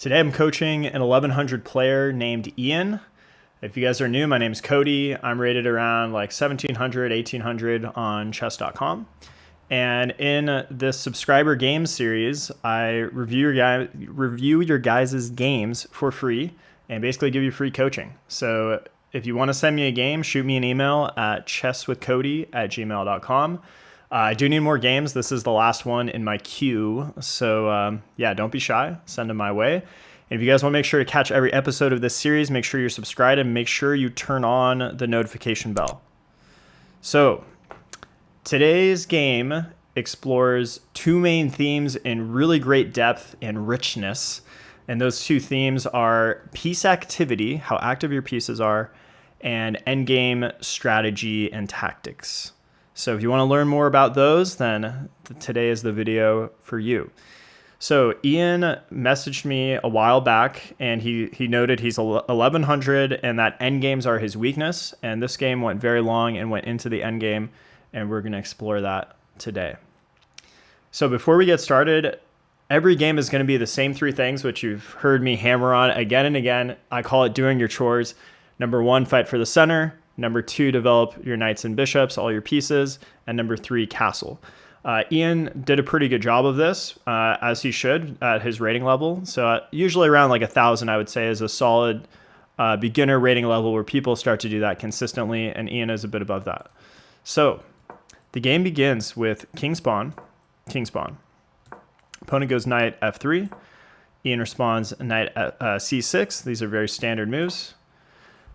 Today I'm coaching an 1100 player named Ian. If you guys are new, my name is Cody. I'm rated around like 1700, 1800 on chess.com. And in this subscriber game series, I review your guys' games for free and basically give you free coaching. So if you want to send me a game, shoot me an email at chesswithcody@gmail.com. I do need more games. This is the last one in my queue. So yeah, don't be shy. Send them my way. And if you guys want to make sure to catch every episode of this series, make sure you're subscribed and make sure you turn on the notification bell. So today's game explores two main themes in really great depth and richness. And those two themes are piece activity, how active your pieces are, and endgame strategy and tactics. So if you want to learn more about those, then today is the video for you. So Ian messaged me a while back, and he noted he's 1100 and that endgames are his weakness. And this game went very long and went into the endgame, and we're going to explore that today. So before we get started, every game is going to be the same three things, which you've heard me hammer on again and again. I call it doing your chores. Number one, fight for the center. Number two, develop your knights and bishops, all your pieces. And number three, castle. Ian did a pretty good job of this, as he should at his rating level. So usually around like 1,000, I would say, is a solid beginner rating level where people start to do that consistently. And Ian is a bit above that. So the game begins with king spawn, king spawn. Opponent goes knight f3. Ian responds knight c6. These are very standard moves.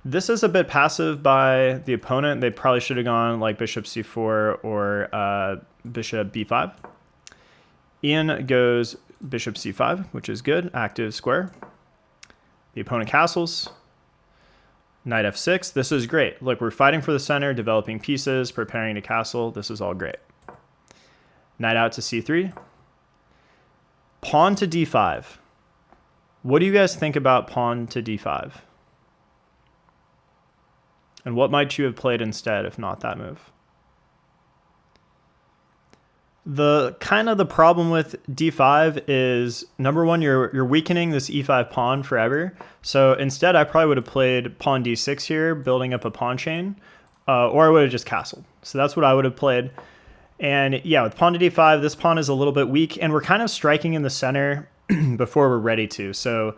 This is a bit passive by the opponent. They probably should have gone like bishop c4 or bishop b5. Ian goes bishop c5, which is good, active square. The opponent castles. Knight f6. This is great. Look, we're fighting for the center, developing pieces, preparing to castle. This is all great. Knight out to c3. Pawn to d5. What do you guys think about pawn to d5? And what might you have played instead if not that move? The problem with d5 is, number one, you're weakening this e5 pawn forever. So instead, I probably would have played pawn d6 here, building up a pawn chain, or I would have just castled. So that's what I would have played. And yeah, with pawn to d5, this pawn is a little bit weak, and we're kind of striking in the center before we're ready to. So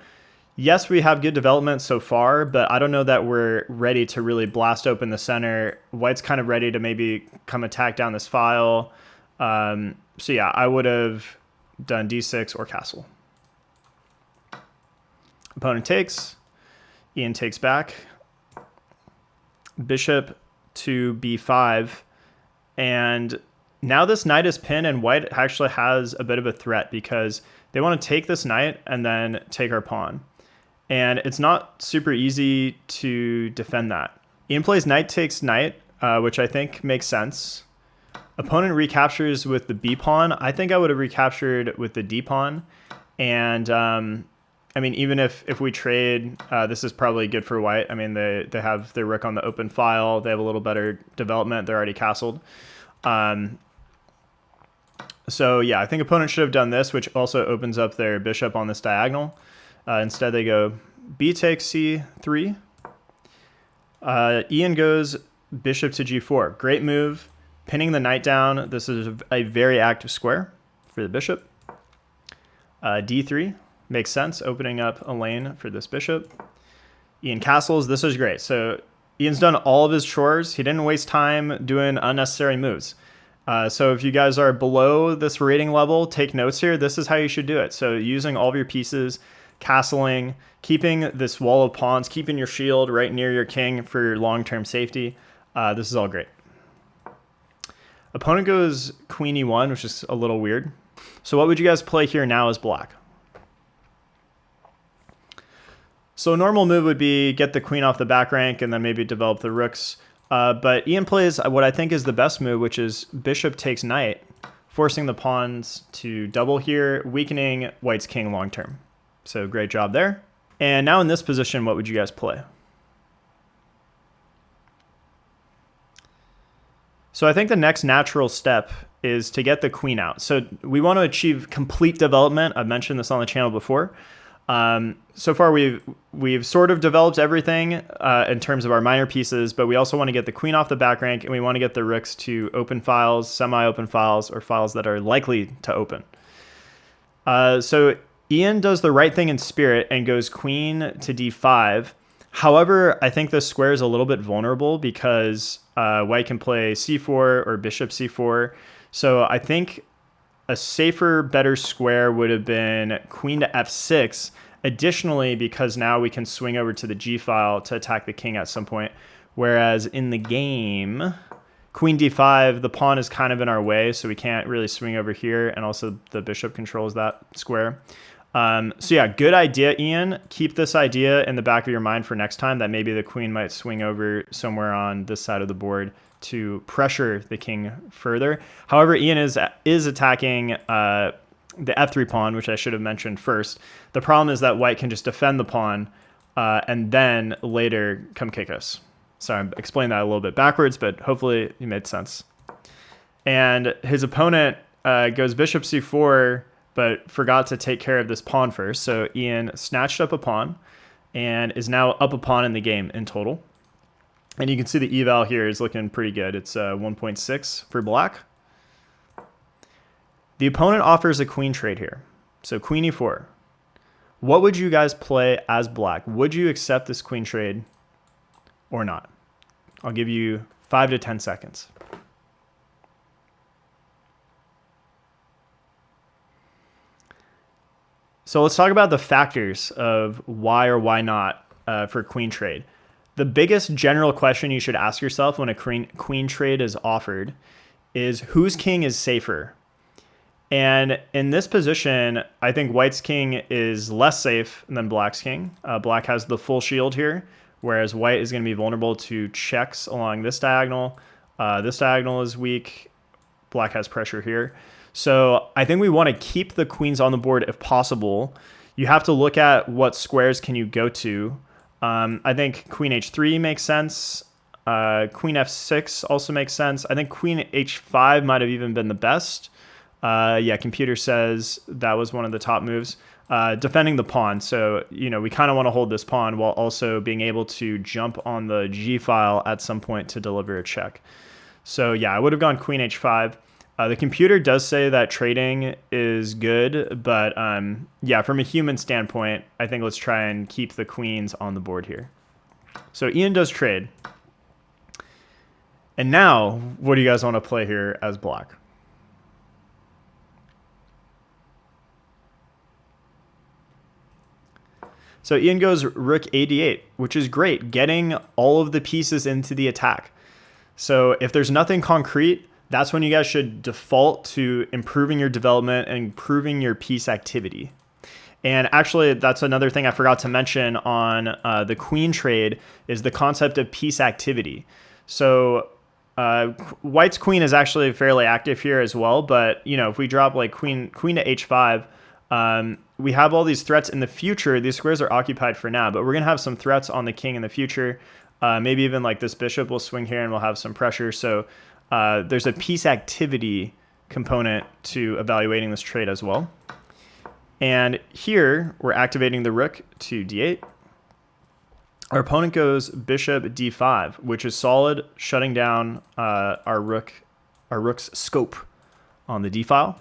yes, we have good development so far, but I don't know that we're ready to really blast open the center. White's kind of ready to maybe come attack down this file. So yeah, I would have done d6 or castle. Opponent takes. Ian takes back. Bishop to b5. And now this knight is pinned, and white actually has a bit of a threat because they want to take this knight and then take our pawn. And it's not super easy to defend that. Ian plays knight takes knight, which I think makes sense. Opponent recaptures with the b pawn. I think I would have recaptured with the d pawn. And I mean, even if we trade, this is probably good for white. I mean, they have their rook on the open file. They have a little better development. They're already castled. So yeah, I think opponent should have done this, which also opens up their bishop on this diagonal. Instead, they go b takes c3. Ian goes bishop to g4. Great move. Pinning the knight down. This is a very active square for the bishop. D3 makes sense, opening up a lane for this bishop. Ian castles. This is great. So Ian's done all of his chores. He didn't waste time doing unnecessary moves. So if you guys are below this rating level, take notes here. This is how you should do it. So using all of your pieces, castling, keeping this wall of pawns, keeping your shield right near your king for your long-term safety. This is all great. Opponent goes queen e1, which is a little weird. So what would you guys play here now as black? So a normal move would be get the queen off the back rank and then maybe develop the rooks. But Ian plays what I think is the best move, which is bishop takes knight, forcing the pawns to double here, weakening white's king long term. So great job there. And now in this position, what would you guys play? So I think the next natural step is to get the queen out. So we want to achieve complete development. I've mentioned this on the channel before. So far we've sort of developed everything in terms of our minor pieces, but we also want to get the queen off the back rank, and we want to get the rooks to open files, semi-open files, or files that are likely to open. So Ian does the right thing in spirit and goes queen to d5. However, I think this square is a little bit vulnerable because white can play c4 or bishop c4. So I think a safer, better square would have been queen to f6. Additionally, because now we can swing over to the g file to attack the king at some point. Whereas in the game, queen d5, the pawn is kind of in our way, so we can't really swing over here. And also the bishop controls that square. So yeah, good idea, Ian. Keep this idea in the back of your mind for next time, that maybe the queen might swing over somewhere on this side of the board to pressure the king further. However, Ian is attacking the f3 pawn, which I should have mentioned first. The problem is that white can just defend the pawn and then later come kick us. Sorry, I'm explaining that a little bit backwards, but hopefully it made sense. And his opponent goes bishop c4, but forgot to take care of this pawn first. So Ian snatched up a pawn and is now up a pawn in the game in total. And you can see the eval here is looking pretty good. It's 1.6 for black. The opponent offers a queen trade here. So queen e4. What would you guys play as black? Would you accept this queen trade or not? I'll give you 5 to 10 seconds. So let's talk about the factors of why or why not for queen trade. The biggest general question you should ask yourself when a queen trade is offered is whose king is safer? And in this position, I think white's king is less safe than black's king. Black has the full shield here, whereas white is going to be vulnerable to checks along this diagonal. This diagonal is weak. Black has pressure here. So I think we want to keep the queens on the board if possible. You have to look at what squares can you go to. I think queen h3 makes sense. Queen f6 also makes sense. I think queen h5 might have even been the best. Yeah, computer says that was one of the top moves. Defending the pawn. So, we kind of want to hold this pawn while also being able to jump on the g file at some point to deliver a check. So yeah, I would have gone queen h5. The computer does say that trading is good, but yeah, from a human standpoint, I think let's try and keep the queens on the board here. So Ian does trade. And now, what do you guys want to play here as black? So Ian goes rook a8, which is great, getting all of the pieces into the attack. So if there's nothing concrete, that's when you guys should default to improving your development and improving your piece activity. And actually, that's another thing I forgot to mention on the queen trade is the concept of piece activity. So white's queen is actually fairly active here as well. But, if we drop like queen to h5, we have all these threats in the future. These squares are occupied for now, but we're going to have some threats on the king in the future. Maybe even like this bishop will swing here and we'll have some pressure. So there's a piece activity component to evaluating this trade as well. And here we're activating the rook to d8. Our opponent goes bishop d5, which is solid, shutting down our rook's scope on the d file.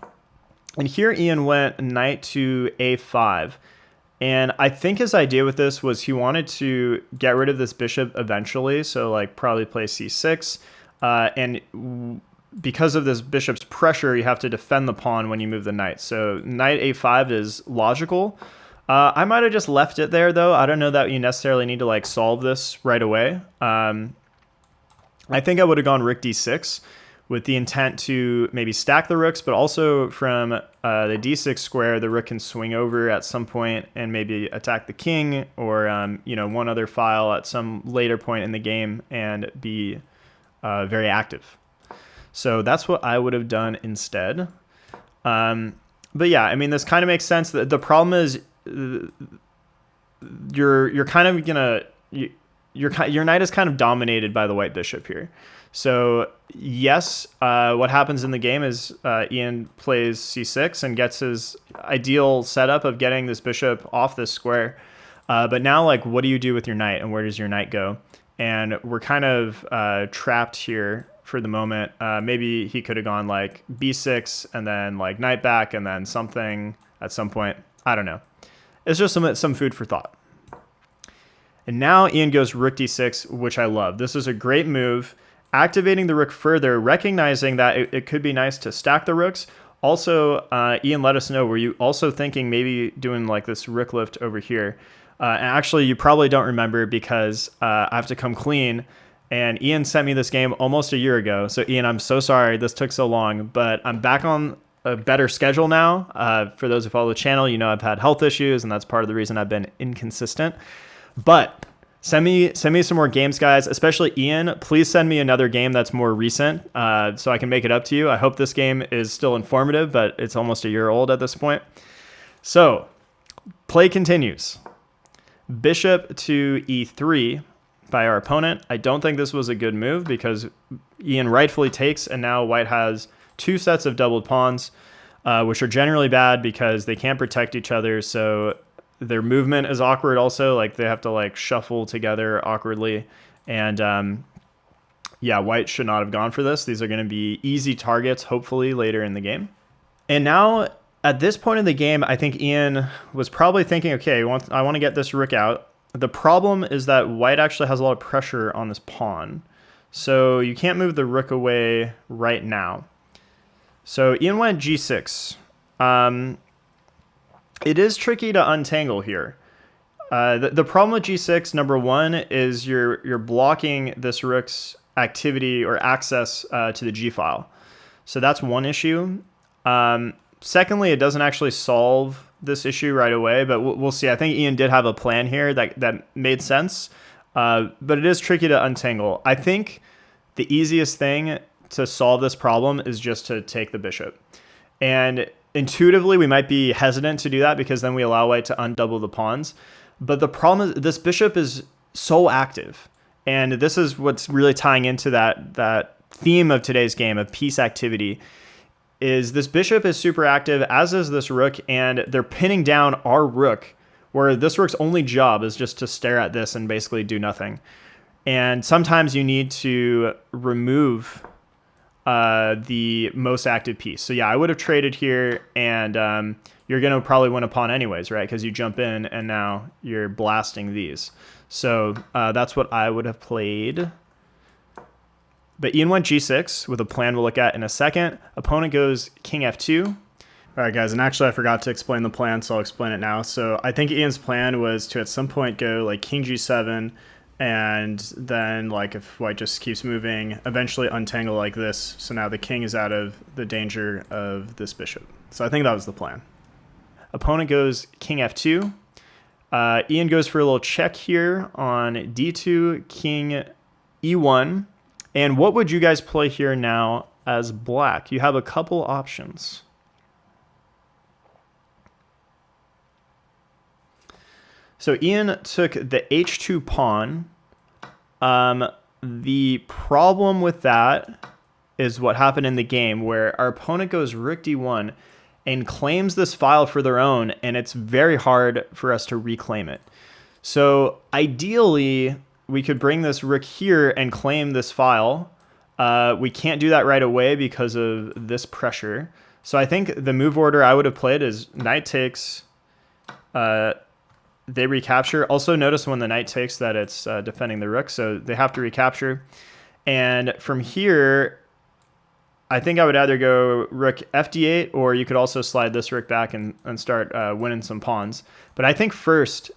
And here Ian went knight to a5. And I think his idea with this was he wanted to get rid of this bishop eventually. So like probably play c6. And because of this bishop's pressure, you have to defend the pawn when you move the knight. So knight a5 is logical. I might have just left it there, though. I don't know that you necessarily need to like solve this right away. I think I would have gone rook d6 with the intent to maybe stack the rooks, but also from the d6 square, the rook can swing over at some point and maybe attack the king or one other file at some later point in the game and be very active. So that's what I would have done instead. But yeah, I mean, this kind of makes sense. The problem is you're kind of gonna your knight is kind of dominated by the white bishop here. So yes, what happens in the game is Ian plays c6 and gets his ideal setup of getting this bishop off this square. But now, like, what do you do with your knight, and where does your knight go? And we're kind of trapped here for the moment. Maybe he could have gone like b6 and then like knight back and then something at some point. I don't know. It's just some food for thought. And now Ian goes rook d6, which I love. This is a great move. Activating the rook further, recognizing that it could be nice to stack the rooks. Also, Ian let us know, were you also thinking maybe doing like this rook lift over here? And actually, you probably don't remember because I have to come clean. And Ian sent me this game almost a year ago. So Ian, I'm so sorry this took so long, but I'm back on a better schedule now. For those who follow the channel, you know I've had health issues, and that's part of the reason I've been inconsistent. But send me some more games, guys, especially Ian. Please send me another game that's more recent so I can make it up to you. I hope this game is still informative, but it's almost a year old at this point. So play continues. Bishop to e3 by our opponent. I don't think this was a good move because Ian rightfully takes, and now white has two sets of doubled pawns, which are generally bad because they can't protect each other. So their movement is awkward also. Like they have to like shuffle together awkwardly. And yeah, white should not have gone for this. These are going to be easy targets, hopefully later in the game. And now at this point in the game, I think Ian was probably thinking, okay, I want to get this rook out. The problem is that white actually has a lot of pressure on this pawn. So you can't move the rook away right now. So Ian went g6. It is tricky to untangle here. The problem with g6, number one, is you're blocking this rook's activity or access to the g file. So that's one issue. Secondly, it doesn't actually solve this issue right away, but we'll see. I think Ian did have a plan here that made sense, but it is tricky to untangle. I think the easiest thing to solve this problem is just to take the bishop. And intuitively, we might be hesitant to do that because then we allow white to undouble the pawns. But the problem is this bishop is so active. And this is what's really tying into that theme of today's game of piece activity. Is this bishop is super active, as is this rook, and they're pinning down our rook, where this rook's only job is just to stare at this and basically do nothing. And sometimes you need to remove the most active piece. So yeah, I would have traded here, and you're going to probably win a pawn anyways, right? Because you jump in, and now you're blasting these. So that's what I would have played. But Ian went g6 with a plan we'll look at in a second. Opponent goes king f2. All right, guys, and actually I forgot to explain the plan, so I'll explain it now. So I think Ian's plan was to at some point go like king g7, and then like if white just keeps moving, eventually untangle like this. So now the king is out of the danger of this bishop. So I think that was the plan. Opponent goes king f2. Ian goes for a little check here on d2, king e1. And what would you guys play here now as black? You have a couple options. So Ian took the h2 pawn. The problem with that is what happened in the game where our opponent goes rook d1 and claims this file for their own, and it's very hard for us to reclaim it. So ideally, we could bring this rook here and claim this file. We can't do that right away because of this pressure. So I think the move order I would have played is knight takes, they recapture. Also notice when the knight takes that it's defending the rook, so they have to recapture. And from here, I think I would either go rook fd8, or you could also slide this rook back and start winning some pawns. But I think first,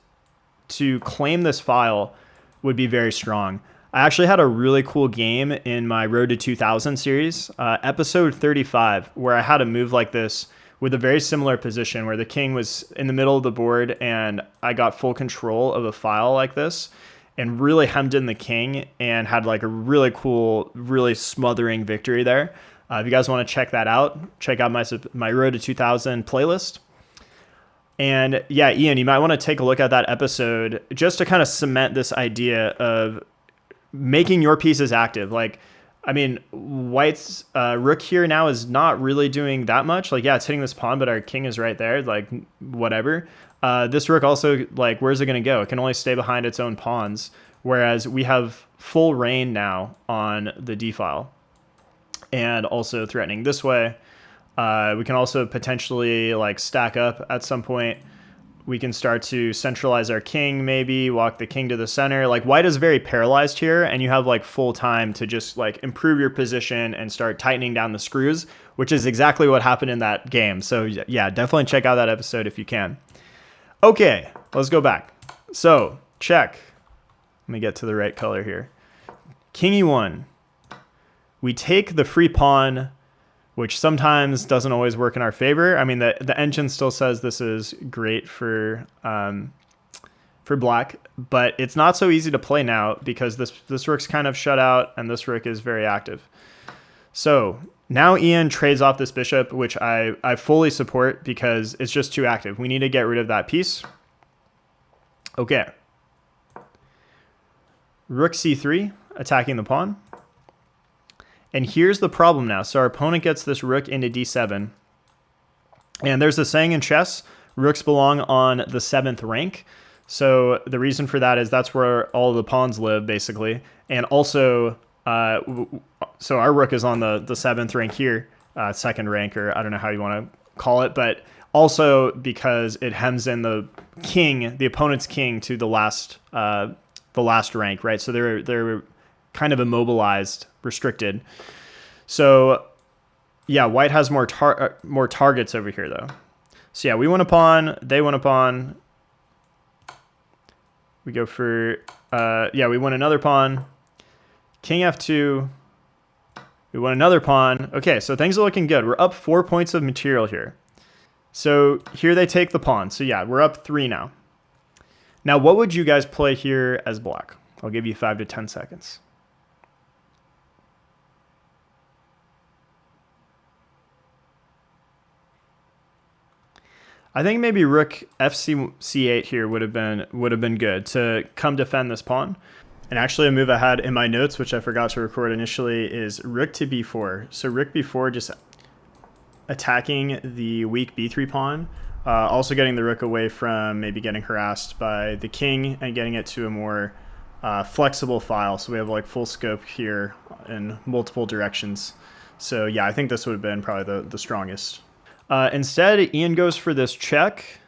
to claim this file would be very strong. I actually had a really cool game in my Road to 2000 series, episode 35, where I had a move like this with a very similar position where the king was in the middle of the board and I got full control of a file like this and really hemmed in the king and had like a really cool, really smothering victory there. If you guys want to check that out, check out my Road to 2000 playlist. And yeah, Ian, you might want to take a look at that episode just to kind of cement this idea of making your pieces active. Like, I mean, White's rook here now is not really doing that much. Like, yeah, it's hitting this pawn, but our king is right there. Like, whatever. This rook also, like, where's it going to go? It can only stay behind its own pawns, whereas we have full reign now on the d file, and also threatening this way. We can also potentially like stack up at some point. We can start to centralize our king, maybe walk the king to the center. Like, White is very paralyzed here, and you have like full time to just like improve your position and start tightening down the screws, which is exactly what happened in that game. So yeah, definitely check out that episode if you can. Okay, let's go back. So check. Let me get to the right color here. King e1. We take the free pawn, which sometimes doesn't always work in our favor. I mean, the engine still says this is great for black, but it's not so easy to play now because this rook's kind of shut out and this rook is very active. So now Ian trades off this bishop, which I fully support because it's just too active. We need to get rid of that piece. Okay. Rook c3, attacking the pawn. And here's the problem now. So our opponent gets this rook into d7. And there's a saying in chess, rooks belong on the 7th rank. So the reason for that is that's where all the pawns live, basically. And also, so our rook is on the 7th rank here, 2nd rank, or I don't know how you want to call it. But also because it hems in the king, the opponent's king, to the last rank, right? So they're kind of immobilized, restricted. So yeah, White has more targets over here though. So yeah, we win a pawn, they win a pawn. We go for yeah, we win another pawn. King f2. We win another pawn. Okay, so things are looking good. We're up 4 points of material here. So here they take the pawn. So yeah, we're up 3 now. Now, what would you guys play here as black? I'll give you 5 to 10 seconds. I think maybe rook c8 here would have been good to come defend this pawn. And actually a move I had in my notes, which I forgot to record initially, is rook to b4. So rook b4 just attacking the weak b3 pawn, also getting the rook away from maybe getting harassed by the king and getting it to a more flexible file. So we have like full scope here in multiple directions. So yeah, I think this would have been probably the strongest. Instead, Ian goes for this check,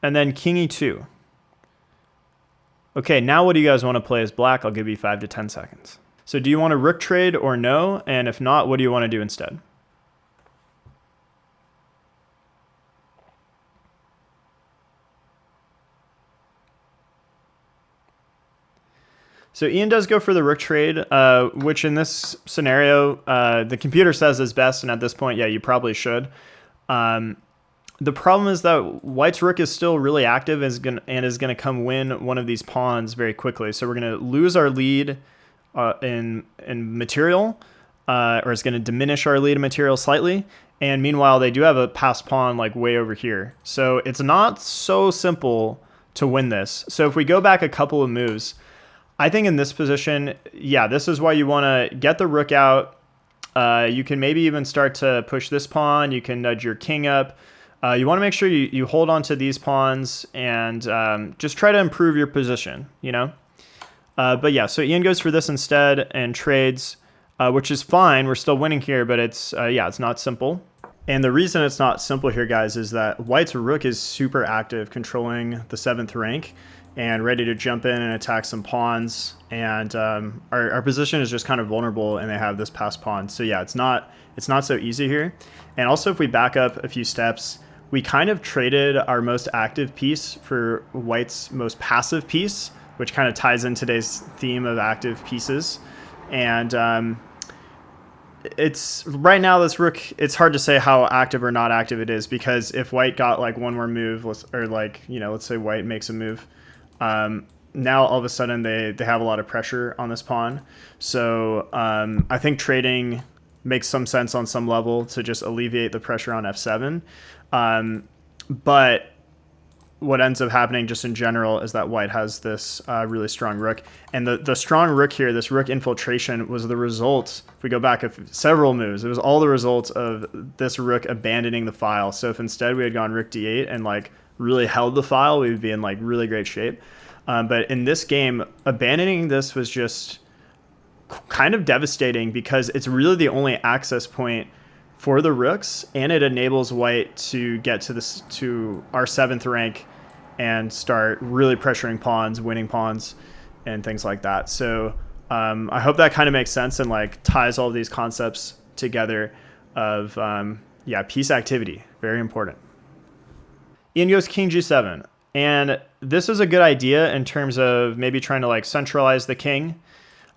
and then king e2. Okay, now what do you guys want to play as black? I'll give you 5 to 10 seconds. So do you want a rook trade or no? And if not, what do you want to do instead? So Ian does go for the rook trade, which in this scenario, the computer says is best. And at this point, yeah, you probably should. The problem is that White's rook is still really active and is going to come win one of these pawns very quickly. So we're going to lose our lead in material, or it's going to diminish our lead in material slightly. And meanwhile, they do have a passed pawn like way over here. So it's not so simple to win this. So if we go back a couple of moves, I think in this position, yeah, this is why you want to get the rook out. You can maybe even start to push this pawn. You can nudge your king up. You want to make sure you hold on to these pawns and just try to improve your position, you know? But yeah, so Ian goes for this instead and trades, which is fine. We're still winning here, but it's yeah, it's not simple. And the reason it's not simple here, guys, is that White's rook is super active, controlling the 7th rank and ready to jump in and attack some pawns. And our position is just kind of vulnerable, and they have this passed pawn. So yeah, it's not so easy here. And also, if we back up a few steps, we kind of traded our most active piece for White's most passive piece, which kind of ties in today's theme of active pieces. And it's right now this rook, it's hard to say how active or not active it is, because if White got like one more move, or like, you know, let's say White makes a move, now all of a sudden they have a lot of pressure on this pawn. So I think trading makes some sense on some level to just alleviate the pressure on f7. But what ends up happening just in general is that white has this really strong rook. And the strong rook here, this rook infiltration, was the result, if we go back several moves, it was all the result of this rook abandoning the file. So if instead we had gone rook d8 and like really held the file, we would be in like really great shape. But in this game, abandoning this was just kind of devastating because it's really the only access point for the rooks, and it enables white to get to our 7th rank and start really pressuring pawns, winning pawns, and things like that. So I hope that kind of makes sense and like ties all of these concepts together of piece activity. Very important. Ian goes king g7, and this is a good idea in terms of maybe trying to like centralize the king.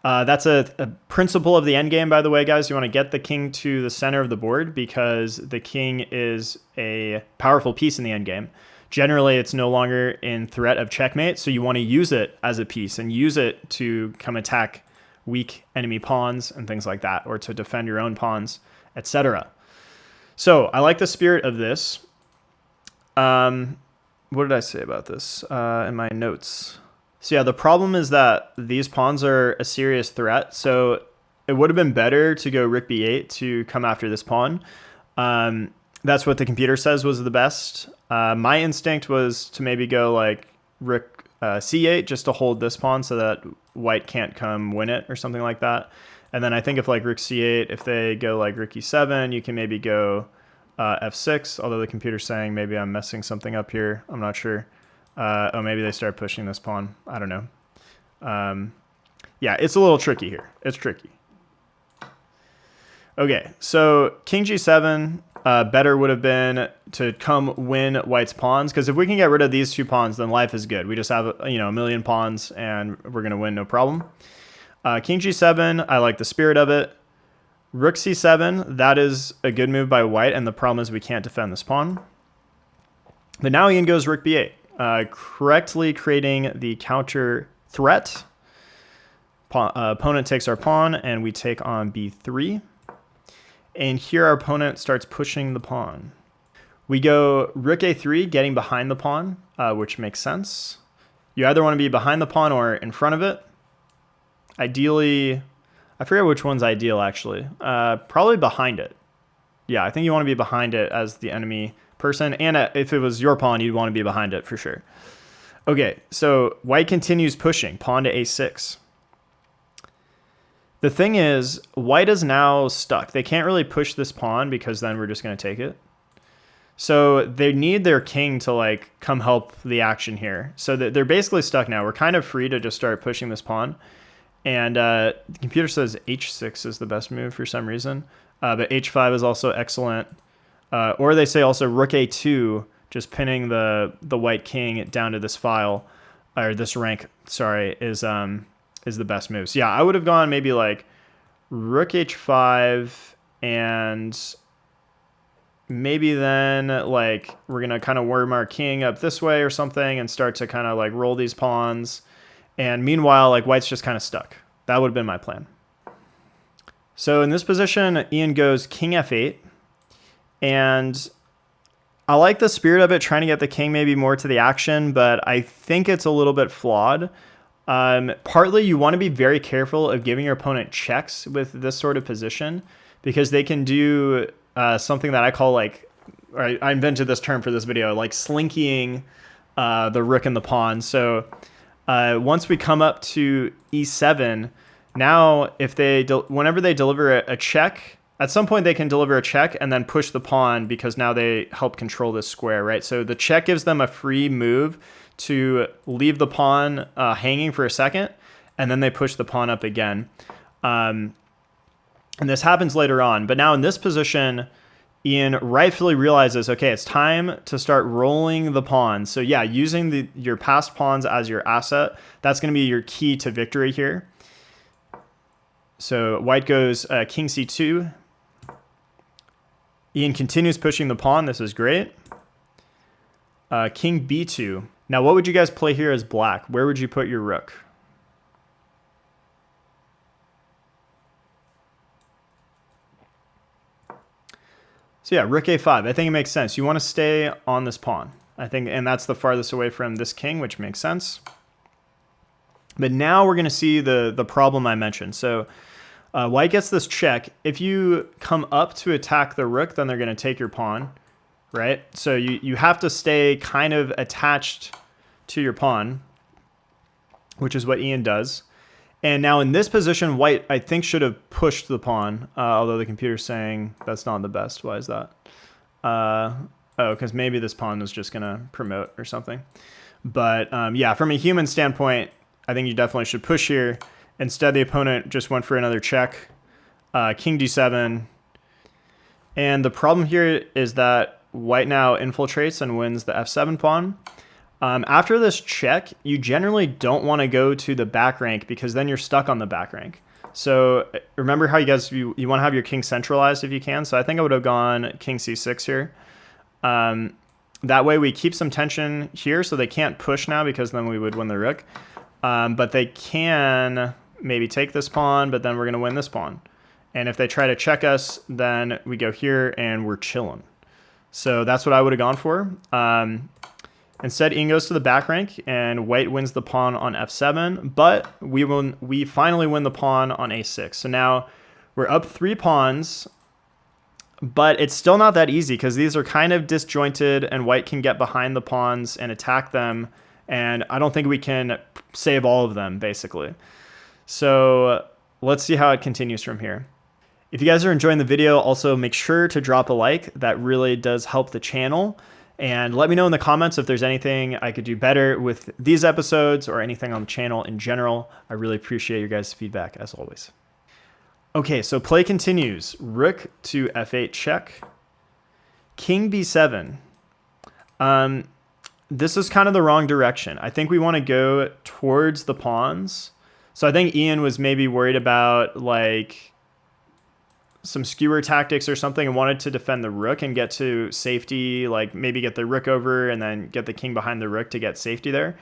That's a principle of the endgame, by the way, guys. You want to get the king to the center of the board because the king is a powerful piece in the endgame. Generally, it's no longer in threat of checkmate, so you want to use it as a piece and use it to come attack weak enemy pawns and things like that, or to defend your own pawns, etc. So I like the spirit of this. What did I say about this in my notes? So yeah, the problem is that these pawns are a serious threat. So it would have been better to go rook b8 to come after this pawn. That's what the computer says was the best. My instinct was to maybe go like rook c8 just to hold this pawn so that white can't come win it or something like that. And then I think if like rook c8, if they go like rook e7, you can maybe go f6, although the computer's saying maybe I'm messing something up here. I'm not sure. Maybe they start pushing this pawn. I don't know. Yeah, it's a little tricky here. It's tricky. Okay, so king g7, better would have been to come win white's pawns, because if we can get rid of these 2 pawns, then life is good. We just have a million pawns, and we're going to win no problem. King g7, I like the spirit of it. Rook c7, that is a good move by white, and the problem is we can't defend this pawn. But now Ian goes rook b8. Correctly creating the counter threat. Opponent takes our pawn, and we take on b3. And here our opponent starts pushing the pawn. We go rook a3, getting behind the pawn, which makes sense. You either want to be behind the pawn or in front of it. Ideally, I forget which one's ideal, actually. Probably behind it. Yeah, I think you want to be behind it as the enemy person, and if it was your pawn, you'd want to be behind it for sure. Okay, so white continues pushing, pawn to a6. The thing is, white is now stuck. They can't really push this pawn because then we're just going to take it. So they need their king to like come help the action here. So they're basically stuck now. We're kind of free to just start pushing this pawn. And the computer says h6 is the best move for some reason, but h5 is also excellent. Or they say also rook a2, just pinning the white king down to this file, or this rank, sorry, is the best move. So yeah, I would have gone maybe like rook h5, and maybe then like we're going to kind of worm our king up this way or something and start to kind of like roll these pawns. And meanwhile, like white's just kind of stuck. That would have been my plan. So in this position, Ian goes king f8. And I like the spirit of it, trying to get the king maybe more to the action, but I think it's a little bit flawed. Partly, you want to be very careful of giving your opponent checks with this sort of position, because they can do something that I call like, or I invented this term for this video, like slinkying the rook and the pawn. So once we come up to e7, now if whenever they deliver a check, at some point they can deliver a check and then push the pawn, because now they help control this square, right? So the check gives them a free move to leave the pawn hanging for a second, and then they push the pawn up again. And this happens later on. But now in this position, Ian rightfully realizes, okay, it's time to start rolling the pawns. So yeah, using your passed pawns as your asset, that's going to be your key to victory here. So white goes king c2. Ian continues pushing the pawn. This is great. King b2. Now, what would you guys play here as black? Where would you put your rook? So yeah, rook a5. I think it makes sense. You want to stay on this pawn. I think, and that's the farthest away from this king, which makes sense. But now we're going to see the problem I mentioned. So white gets this check. If you come up to attack the rook, then they're going to take your pawn, right? So you have to stay kind of attached to your pawn, which is what Ian does. And now in this position, white, I think, should have pushed the pawn, although the computer's saying that's not the best. Why is that? Oh, because maybe this pawn was just going to promote or something. But yeah, from a human standpoint, I think you definitely should push here. Instead, the opponent just went for another check. King d7. And the problem here is that white now infiltrates and wins the f7 pawn. After this check, you generally don't want to go to the back rank because then you're stuck on the back rank. So remember how you guys, you want to have your king centralized if you can. So I think I would have gone king c6 here. That way we keep some tension here so they can't push now because then we would win the rook. But they can maybe take this pawn, but then we're going to win this pawn. And if they try to check us, then we go here and we're chilling. So that's what I would have gone for. Instead, Ian goes to the back rank and white wins the pawn on f7, but we finally win the pawn on a6. So now we're up 3 pawns, but it's still not that easy because these are kind of disjointed and white can get behind the pawns and attack them. And I don't think we can save all of them, basically. So let's see how it continues from here. If you guys are enjoying the video, also make sure to drop a like. That really does help the channel. And let me know in the comments if there's anything I could do better with these episodes or anything on the channel in general. I really appreciate your guys' feedback, as always. Okay, so play continues. Rook to f8 check. King b7. This is kind of the wrong direction. I think we want to go towards the pawns. So I think Ian was maybe worried about like some skewer tactics or something and wanted to defend the rook and get to safety, like maybe get the rook over and then get the king behind the rook to get safety there.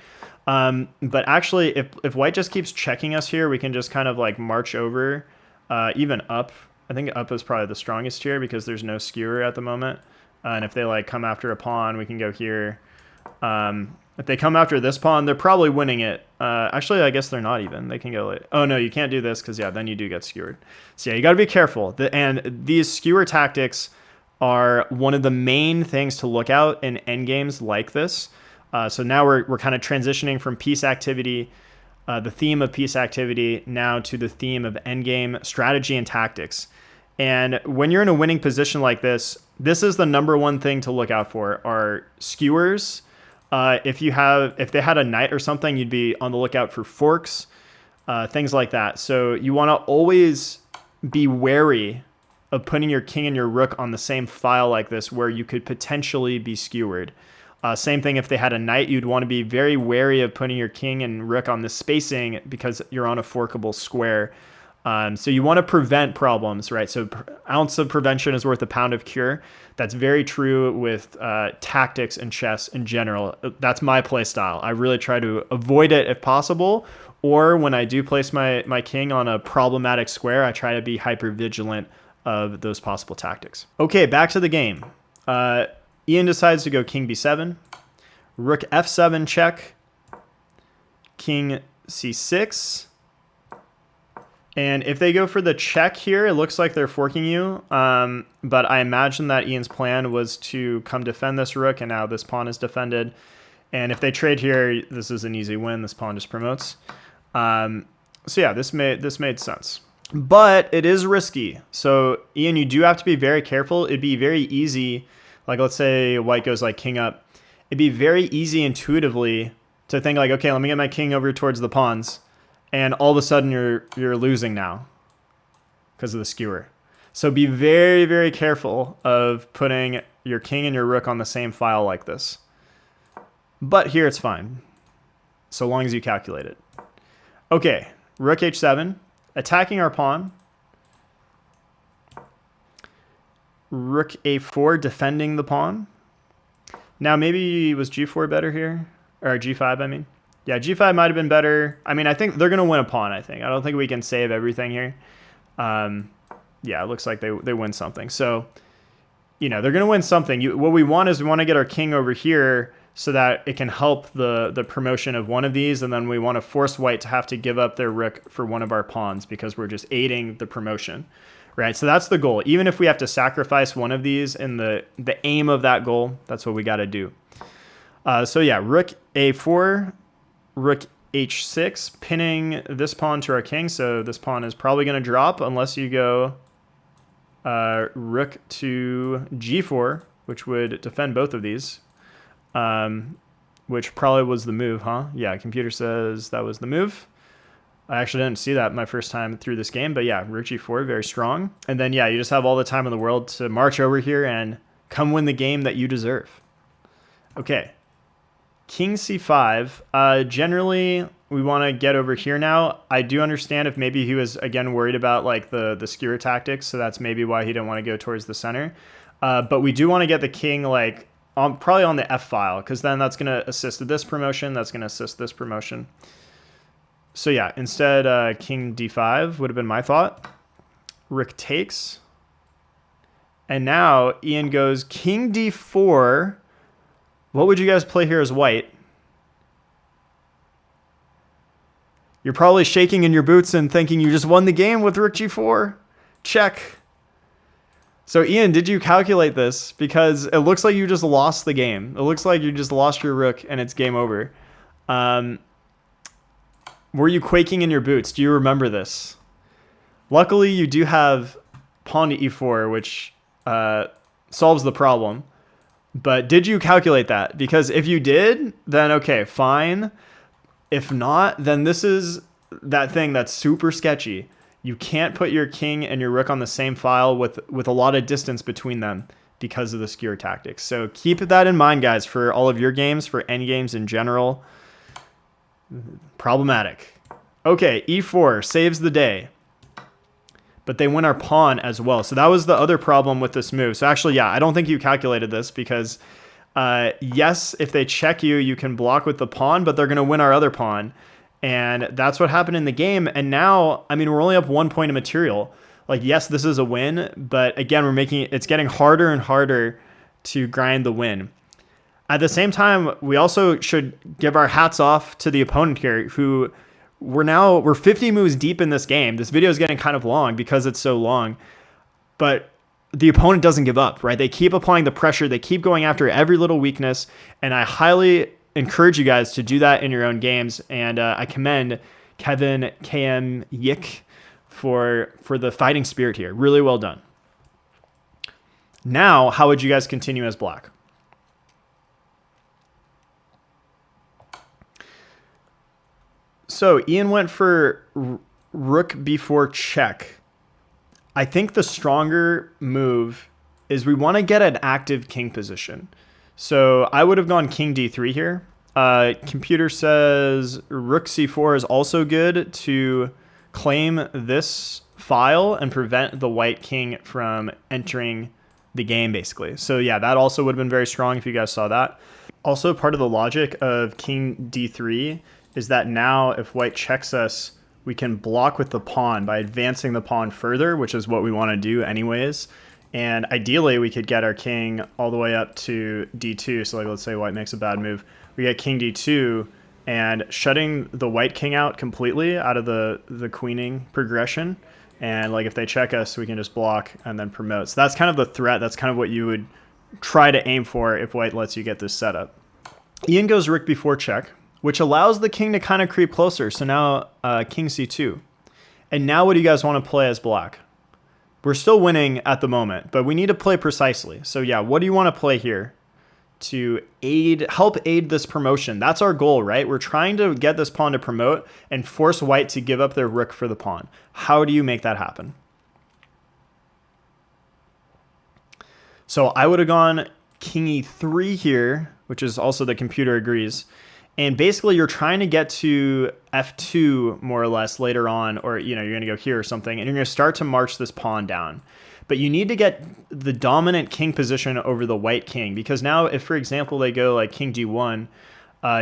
But actually, if white just keeps checking us here, we can just kind of like march over, even up. I think up is probably the strongest here because there's no skewer at the moment. And if they like come after a pawn, we can go here. If they come after this pawn, they're probably winning it. Actually, I guess they're not even. They can go like, oh no, you can't do this because yeah, then you do get skewered. So yeah, you got to be careful. And these skewer tactics are one of the main things to look out in endgames like this. So now we're kind of transitioning from peace activity, the theme of peace activity, now to the theme of endgame strategy and tactics. And when you're in a winning position like this, this is the #1 thing to look out for are skewers. If they had a knight or something, you'd be on the lookout for forks, things like that. So you want to always be wary of putting your king and your rook on the same file like this where you could potentially be skewered. Same thing if they had a knight, you'd want to be very wary of putting your king and rook on the spacing because you're on a forkable square. So you want to prevent problems, right? So ounce of prevention is worth a pound of cure. That's very true with tactics and chess in general. That's my play style. I really try to avoid it if possible. Or when I do place my king on a problematic square, I try to be hyper vigilant of those possible tactics. Okay, back to the game. Ian decides to go king b7, rook f7 check, king c6. And if they go for the check here, it looks like they're forking you. But I imagine that Ian's plan was to come defend this rook, and now this pawn is defended. And if they trade here, this is an easy win. This pawn just promotes. So yeah, this made sense. But it is risky. So Ian, you do have to be very careful. It'd be very easy, like let's say white goes like king up. It'd be very easy intuitively to think like, okay, let me get my king over towards the pawns. And all of a sudden you're losing now because of the skewer. So be very, very careful of putting your king and your rook on the same file like this. But here it's fine, so long as you calculate it. Okay, rook h7, attacking our pawn. Rook a4, defending the pawn. Now maybe was g4 better here? Or g5, I mean. Yeah, g5 might have been better. I mean, I think they're going to win a pawn, I think. I don't think we can save everything here. Yeah, it looks like they win something. So you know, they're going to win something. What we want is we want to get our king over here so that it can help the promotion of one of these, and then we want to force white to have to give up their rook for one of our pawns because we're just aiding the promotion, right? So that's the goal. Even if we have to sacrifice one of these in the aim of that goal, that's what we got to do. So yeah, rook a4, rook h6, pinning this pawn to our king. So this pawn is probably going to drop unless you go rook to g4, which would defend both of these. Which probably was the move, huh? Yeah, computer says that was the move. I actually didn't see that my first time through this game, but yeah, rook g4, very strong. And then, yeah, you just have all the time in the world to march over here and come win the game that you deserve. Okay, king c5. Generally, we want to get over here now. I do understand if maybe he was, again, worried about like the skewer tactics, so that's maybe why he didn't want to go towards the center. But we do want to get the king like probably on the F file, because then that's going to assist this promotion. That's going to assist this promotion. So yeah, instead, king d5 would have been my thought. Rook takes. And now Ian goes king d4. What would you guys play here as white? You're probably shaking in your boots and thinking you just won the game with rook g4. Check. So Ian, did you calculate this? Because it looks like you just lost the game. It looks like you just lost your rook and it's game over. Were you quaking in your boots? Do you remember this? Luckily, you do have pawn to e4, which solves the problem. But did you calculate that? Because if you did, then okay, fine. If not, then this is that thing that's super sketchy. You can't put your king and your rook on the same file with a lot of distance between them because of the skewer tactics. So keep that in mind, guys, for all of your games, for endgames in general. Problematic. Okay, e4 saves the day. But they win our pawn as well. So that was the other problem with this move. So actually, yeah, I don't think you calculated this because, yes, if they check you, you can block with the pawn, but they're going to win our other pawn. And that's what happened in the game. And now, I mean, we're only up 1 point of material. Like, yes, this is a win, but again, it's getting harder and harder to grind the win. At the same time, we also should give our hats off to the opponent here, who we're 50 moves deep in this game. This video is getting kind of long because it's so long, but the opponent doesn't give up, right? They keep applying the pressure. They keep going after every little weakness. And I highly encourage you guys to do that in your own games. And I commend Kevin KM Yick for the fighting spirit here. Really well done. Now, how would you guys continue as black? So Ian went for rook b4 check. I think the stronger move is we want to get an active king position. So I would have gone king d3 here. Computer says rook c4 is also good to claim this file and prevent the white king from entering the game, basically. So yeah, that also would have been very strong if you guys saw that. Also, part of the logic of king d3 is that now if white checks us, we can block with the pawn by advancing the pawn further, which is what we want to do anyways. And ideally, we could get our king all the way up to d2. So like, let's say white makes a bad move. We get king d2 and shutting the white king out completely out of the queening progression. And like if they check us, we can just block and then promote. So that's kind of the threat. That's kind of what you would try to aim for if white lets you get this setup. Ian goes rook b4 check, which allows the king to kind of creep closer. So now king c2. And now what do you guys want to play as black? We're still winning at the moment, but we need to play precisely. So yeah, what do you want to play here to help aid this promotion? That's our goal, right? We're trying to get this pawn to promote and force white to give up their rook for the pawn. How do you make that happen? So I would have gone king e3 here, which is also the computer agrees. And basically you're trying to get to f2 more or less later on, or you're going to go here or something, and you're going to start to march this pawn down. But you need to get the dominant king position over the white king, because now if, for example, they go like king d1,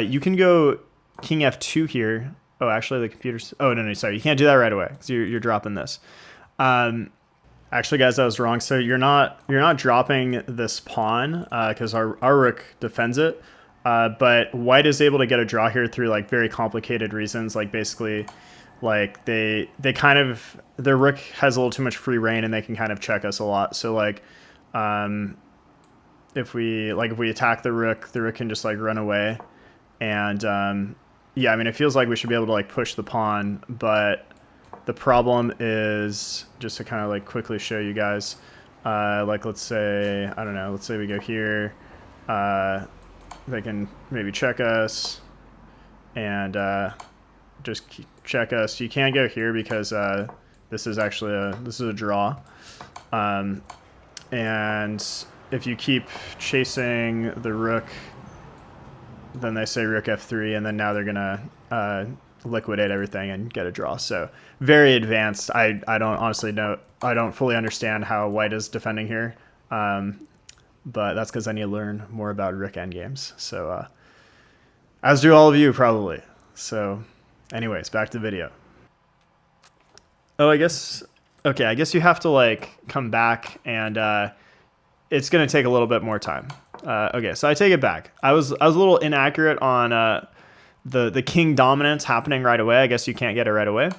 you can go king f2 here. Oh, actually the computer's... Oh, no, sorry. You can't do that right away because you're dropping this. Actually, guys, I was wrong. So you're not dropping this pawn because our rook defends it. But white is able to get a draw here through like very complicated reasons. Like basically, like they kind of their rook has a little too much free reign and they can kind of check us a lot. So like, if we attack the rook can just like run away, and yeah, I mean it feels like we should be able to like push the pawn, but the problem is, just to kind of like quickly show you guys, like let's say, I don't know, let's say we go here, they can maybe check us and just check us. You can't go here because this is actually a draw. And if you keep chasing the rook, then they say rook f3, and then now they're gonna liquidate everything and get a draw. So very advanced. I don't honestly know. I don't fully understand how white is defending here, but that's because I need to learn more about rook endgames. So as do all of you probably. So anyways, back to the video. Oh, I guess you have to like come back, and it's gonna take a little bit more time. Okay, so I take it back. I was a little inaccurate on the king dominance happening right away. I guess you can't get it right away.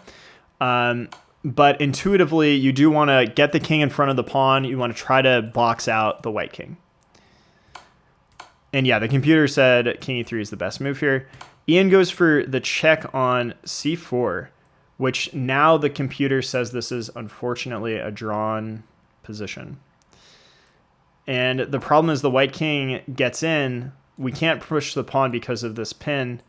But intuitively, you do want to get the king in front of the pawn. You want to try to box out the white king. And yeah, the computer said king e3 is the best move here. Ian goes for the check on c4, which now the computer says this is unfortunately a drawn position. And the problem is the white king gets in. We can't push the pawn because of this pin.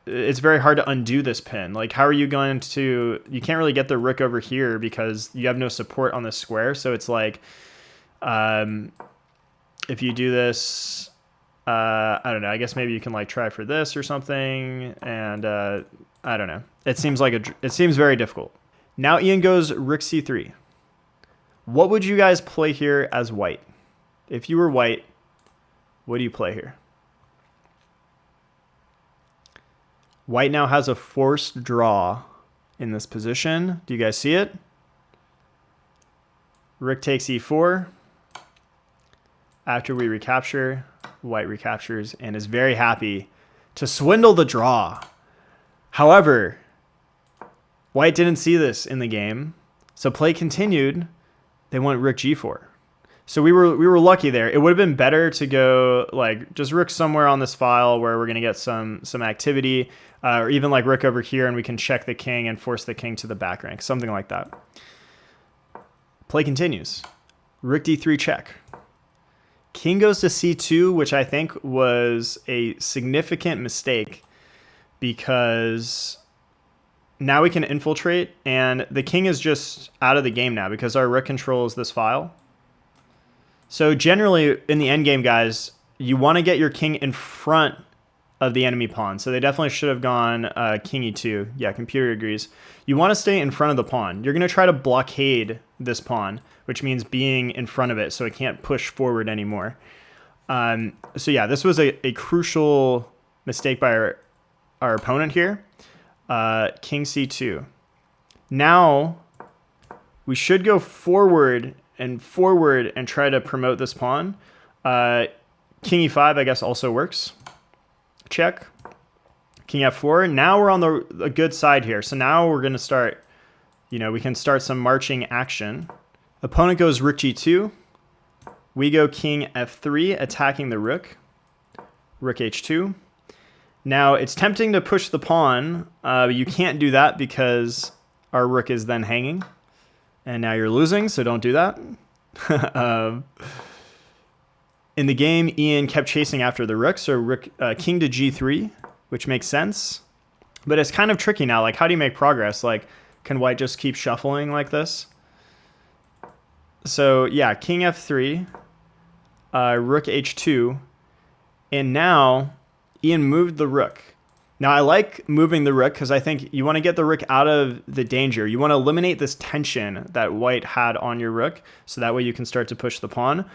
It's very hard to undo this pin. Like, how are you going to... You can't really get the rook over here because you have no support on this square. So it's like, if you do this, I don't know. I guess maybe you can like try for this or something. And I don't know. It seems very difficult. Now Ian goes rook c3. What would you guys play here as white? If you were white, what do you play here? White now has a forced draw in this position. Do you guys see it? Rook takes e4. After we recapture, white recaptures and is very happy to swindle the draw. However, white didn't see this in the game, so play continued. They went rook g4. So we were lucky there. It would have been better to go like just rook somewhere on this file where we're going to get some activity, or even like rook over here and we can check the king and force the king to the back rank, something like that. Play continues. Rook d3 check. King goes to c2, which I think was a significant mistake because now we can infiltrate, and the king is just out of the game now because our rook controls this file. So generally in the endgame, guys, you want to get your king in front of the enemy pawn. So they definitely should have gone king e2. Yeah, computer agrees. You want to stay in front of the pawn. You're going to try to blockade this pawn, which means being in front of it so it can't push forward anymore. So yeah, this was a crucial mistake by our opponent here. King c2. Now we should go forward and try to promote this pawn. King e5 I guess also works. Check. King f4. Now we're on the good side here. So now we're going to start, we can start some marching action. Opponent goes rook g2. We go king f3, attacking the rook. Rook h2. Now, it's tempting to push the pawn, but you can't do that because our rook is then hanging. And now you're losing, so don't do that. In the game, Ian kept chasing after the rook, so king to g3, which makes sense. But it's kind of tricky now. Like, how do you make progress? Like, can white just keep shuffling like this? So, yeah, king f3, rook h2, and now Ian moved the rook. Now, I like moving the rook because I think you want to get the rook out of the danger. You want to eliminate this tension that white had on your rook, so that way you can start to push the pawn.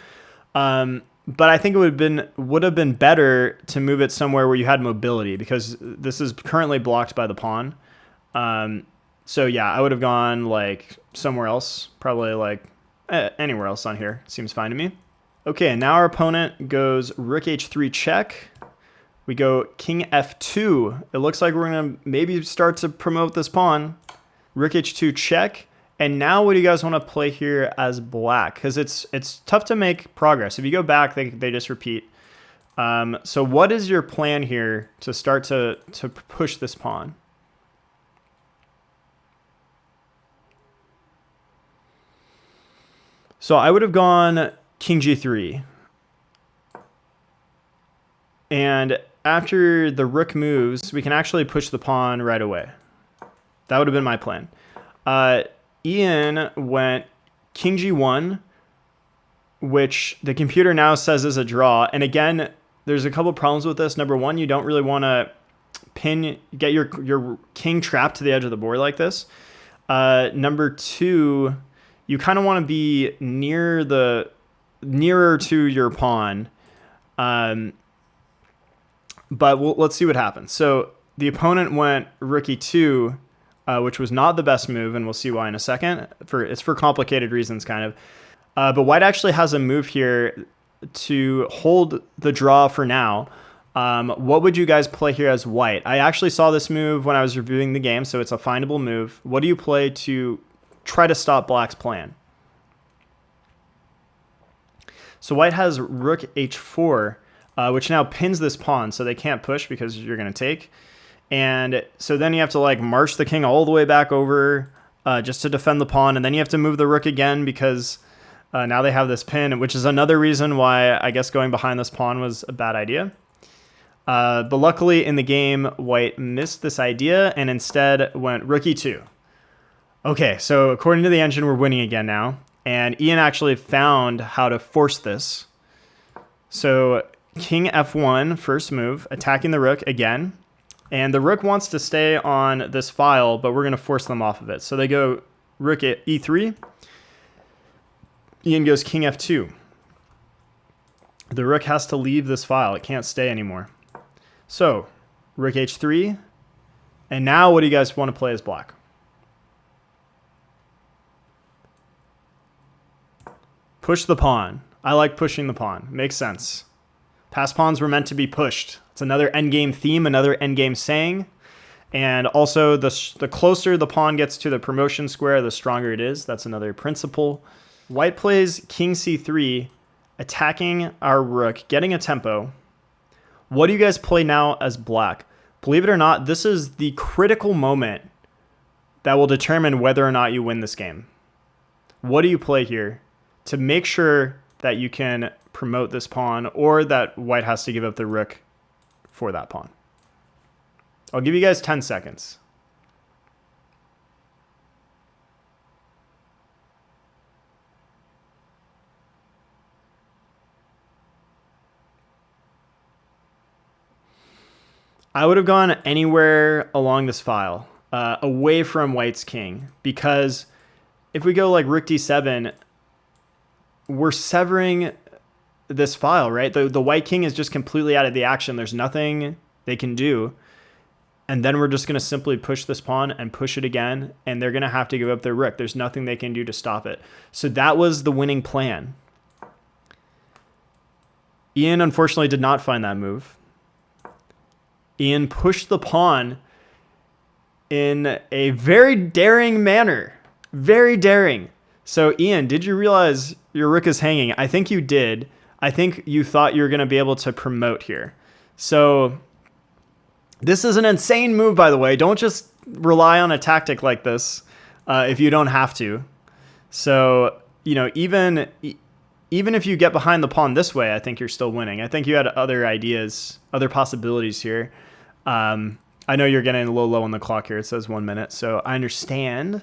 But I think it would have been better to move it somewhere where you had mobility, because this is currently blocked by the pawn. So yeah, I would have gone like somewhere else, probably like anywhere else on here. Seems fine to me. Okay, and now our opponent goes rook h3 check. We go king f2. It looks like we're going to maybe start to promote this pawn. Rook h2 check. And now what do you guys want to play here as black? Because it's tough to make progress. If you go back, they just repeat. So what is your plan here to start to push this pawn? So I would have gone king g3. And after the rook moves, we can actually push the pawn right away. That would have been my plan. Ian went king g1, which the computer now says is a draw. And again, there's a couple problems with this. Number one, you don't really want to get your king trapped to the edge of the board like this. Number two, you kind of want to be nearer to your pawn. But let's see what happens. So the opponent went rook e2, which was not the best move, and we'll see why in a second. It's for complicated reasons, kind of. But white actually has a move here to hold the draw for now. What would you guys play here as white? I actually saw this move when I was reviewing the game, so it's a findable move. What do you play to try to stop black's plan? So white has rook h4, which now pins this pawn, so they can't push because you're going to take. And so then you have to like march the king all the way back over just to defend the pawn, and then you have to move the rook again because now they have this pin, which is another reason why I guess going behind this pawn was a bad idea. But luckily in the game, white missed this idea and instead went rook e2. Okay, so according to the engine, we're winning again now. And Ian actually found how to force this. So king f1, first move, attacking the rook again. And the rook wants to stay on this file, but we're going to force them off of it. So they go rook at e3. Ian goes king f2. The rook has to leave this file. It can't stay anymore. So rook h3. And now what do you guys want to play as black? Push the pawn. I like pushing the pawn. Makes sense. Pass pawns were meant to be pushed. It's another endgame theme, another endgame saying. And also, the closer the pawn gets to the promotion square, the stronger it is. That's another principle. White plays king c3, attacking our rook, getting a tempo. What do you guys play now as black? Believe it or not, this is the critical moment that will determine whether or not you win this game. What do you play here to make sure that you can promote this pawn or that white has to give up the rook for that pawn? I'll give you guys 10 seconds. I would have gone anywhere along this file, away from white's king, because if we go like rook d7, we're severing this file, right? The white king is just completely out of the action. There's nothing they can do. And then we're just going to simply push this pawn and push it again, and they're going to have to give up their rook. There's nothing they can do to stop it. So that was the winning plan. Ian unfortunately did not find that move. Ian pushed the pawn in a very daring manner. Very daring. So Ian, did you realize your rook is hanging? I think you did. I think you thought you were going to be able to promote here. So this is an insane move, by the way. Don't just rely on a tactic like this if you don't have to. So, you know, even if you get behind the pawn this way, I think you're still winning. I think you had other ideas, other possibilities here. I know you're getting a little low on the clock here. It says 1 minute, so I understand.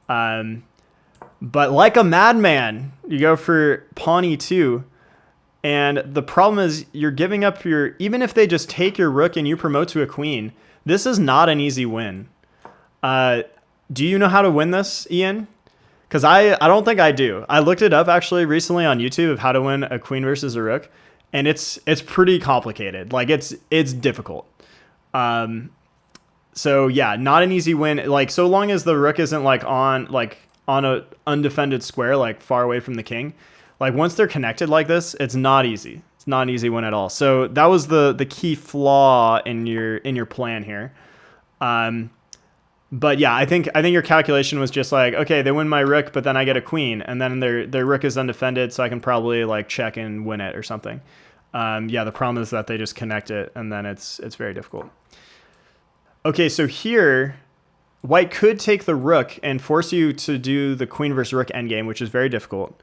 But like a madman, you go for pawn e2. And the problem is you're giving up your... Even if they just take your rook and you promote to a queen, this is not an easy win. Do you know how to win this, Ian? Because I don't think I do. I looked it up actually recently on YouTube of how to win a queen versus a rook. And it's pretty complicated. Like it's difficult. So yeah, not an easy win. Like so long as the rook isn't like on on a undefended square, like far away from the king. Like once they're connected like this, it's not easy. It's not an easy win at all. So that was the key flaw in your plan here. But yeah, I think your calculation was just like, okay, they win my rook, but then I get a queen, and then their rook is undefended, so I can probably like check and win it or something. Yeah, the problem is that they just connect it, and then it's very difficult. Okay, so here, white could take the rook and force you to do the queen versus rook endgame, which is very difficult.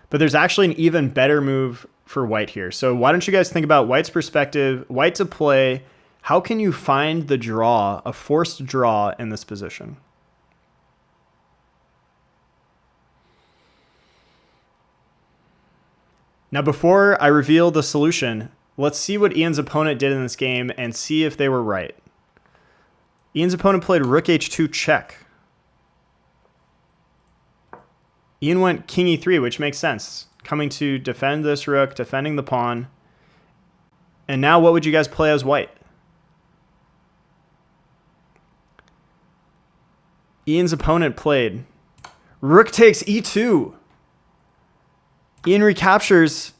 But there's actually an even better move for white here. So why don't you guys think about white's perspective, white to play. How can you find the draw, a forced draw in this position? Now, before I reveal the solution, let's see what Ian's opponent did in this game and see if they were right. Ian's opponent played rook h2 check. Ian went king e3, which makes sense. Coming to defend this rook, defending the pawn. And now what would you guys play as white? Ian's opponent played rook takes e2. Ian recaptures,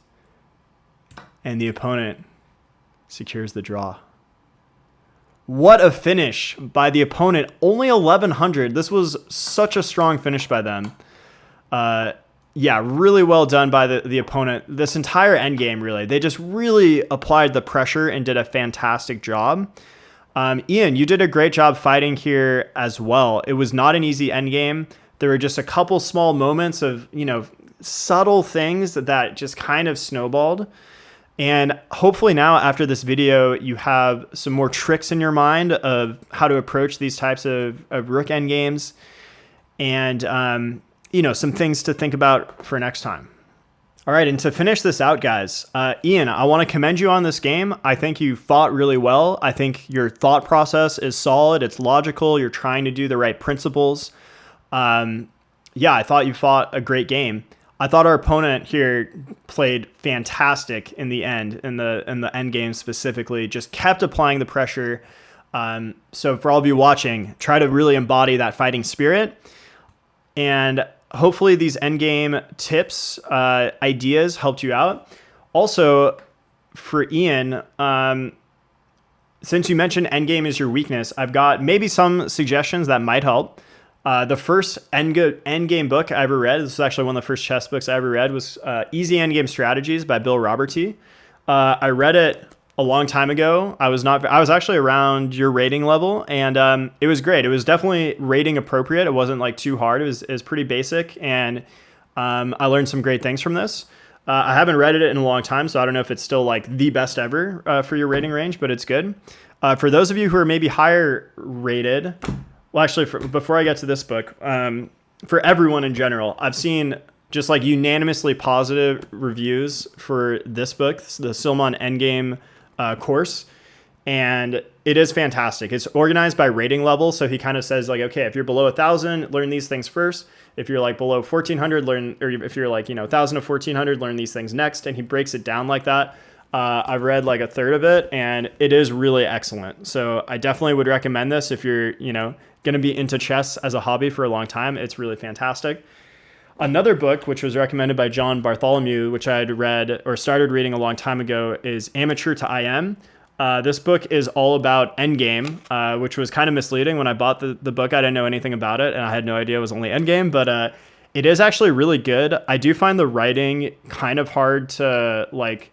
and the opponent secures the draw. What a finish by the opponent. Only 1100. This was such a strong finish by them. Yeah, really well done by the opponent. This entire endgame, really. They just really applied the pressure and did a fantastic job. Ian, you did a great job fighting here as well. It was not an easy endgame. There were just a couple small moments of, subtle things that just kind of snowballed. And hopefully now after this video, you have some more tricks in your mind of how to approach these types of rook endgames and, some things to think about for next time. All right, and to finish this out, guys, Ian, I want to commend you on this game. I think you fought really well. I think your thought process is solid. It's logical. You're trying to do the right principles. Yeah, I thought you fought a great game. I thought our opponent here played fantastic in the end, in the end game specifically, just kept applying the pressure. So for all of you watching, try to really embody that fighting spirit. And hopefully these endgame tips, ideas helped you out. Also, for Ian, since you mentioned endgame is your weakness, I've got maybe some suggestions that might help. The first endgame book I ever read, this was actually one of the first chess books I ever read, was Easy Endgame Strategies by Bill Roberty. I read it a long time ago. I was actually around your rating level, and it was great. It was definitely rating appropriate. It wasn't like too hard. It was pretty basic, and I learned some great things from this. I haven't read it in a long time, so I don't know if it's still like the best ever for your rating range, but it's good. For those of you who are maybe higher rated, well, actually, before I get to this book, for everyone in general, I've seen just like unanimously positive reviews for this book, the Silman Endgame course, and it is fantastic. It's organized by rating level, so he kind of says like, okay, if you're below 1,000, learn these things first. If you're like below 1,400, learn, or if you're like 1,000 to 1,400, learn these things next, and he breaks it down like that. I've read like a third of it, and it is really excellent. So I definitely would recommend this if you're going to be into chess as a hobby for a long time. It's really fantastic. Another book, which was recommended by John Bartholomew, which I had read or started reading a long time ago, is Amateur to IM. This book is all about Endgame, which was kind of misleading. When I bought the book, I didn't know anything about it, and I had no idea it was only Endgame, but it is actually really good. I do find the writing kind of hard to like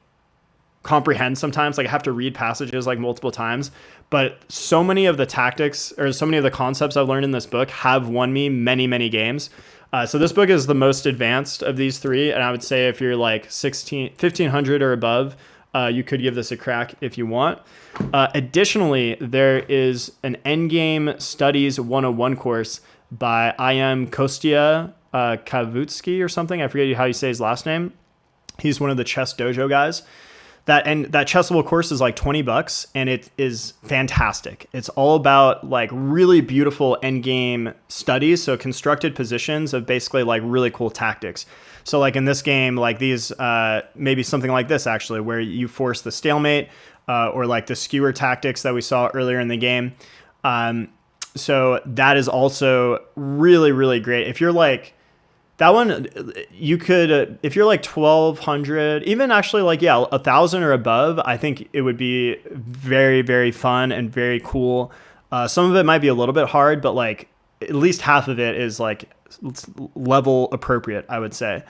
comprehend sometimes. Like I have to read passages like multiple times, but so many of the tactics or so many of the concepts I've learned in this book have won me many, many games. So this book is the most advanced of these three. And I would say if you're like 1,500 or above, you could give this a crack if you want. Additionally, there is an Endgame Studies 101 course by I.M. Kostya Kavutsky or something. I forget how you say his last name. He's one of the Chess Dojo guys. That chess level course is like $20, and it is fantastic. It's all about like really beautiful endgame studies, so constructed positions of basically like really cool tactics. So like in this game, like these, maybe something like this actually, where you force the stalemate, or like the skewer tactics that we saw earlier in the game. So that is also really, really great. If you're like, that one, you could, if you're like 1,200, even actually like, yeah, 1,000 or above, I think it would be very, very fun and very cool. Some of it might be a little bit hard, but like at least half of it is like level appropriate, I would say.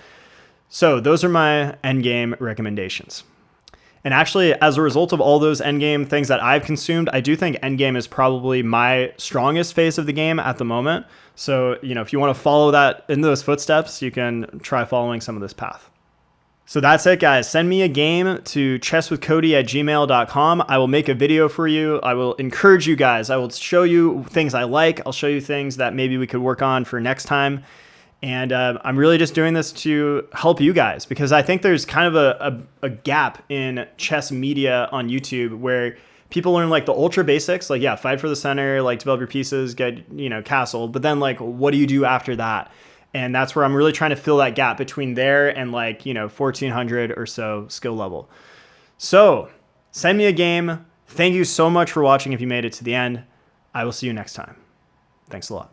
So those are my endgame recommendations. And actually, as a result of all those endgame things that I've consumed, I do think endgame is probably my strongest phase of the game at the moment. So, if you want to follow that in those footsteps, you can try following some of this path. So that's it, guys. Send me a game to chesswithcody@gmail.com. I will make a video for you. I will encourage you guys. I will show you things I like. I'll show you things that maybe we could work on for next time. And I'm really just doing this to help you guys, because I think there's kind of a gap in chess media on YouTube where people learn like the ultra basics, like, yeah, fight for the center, like develop your pieces, get, castle. But then like, what do you do after that? And that's where I'm really trying to fill that gap between there and like, 1,400 or so skill level. So send me a game. Thank you so much for watching if you made it to the end. I will see you next time. Thanks a lot.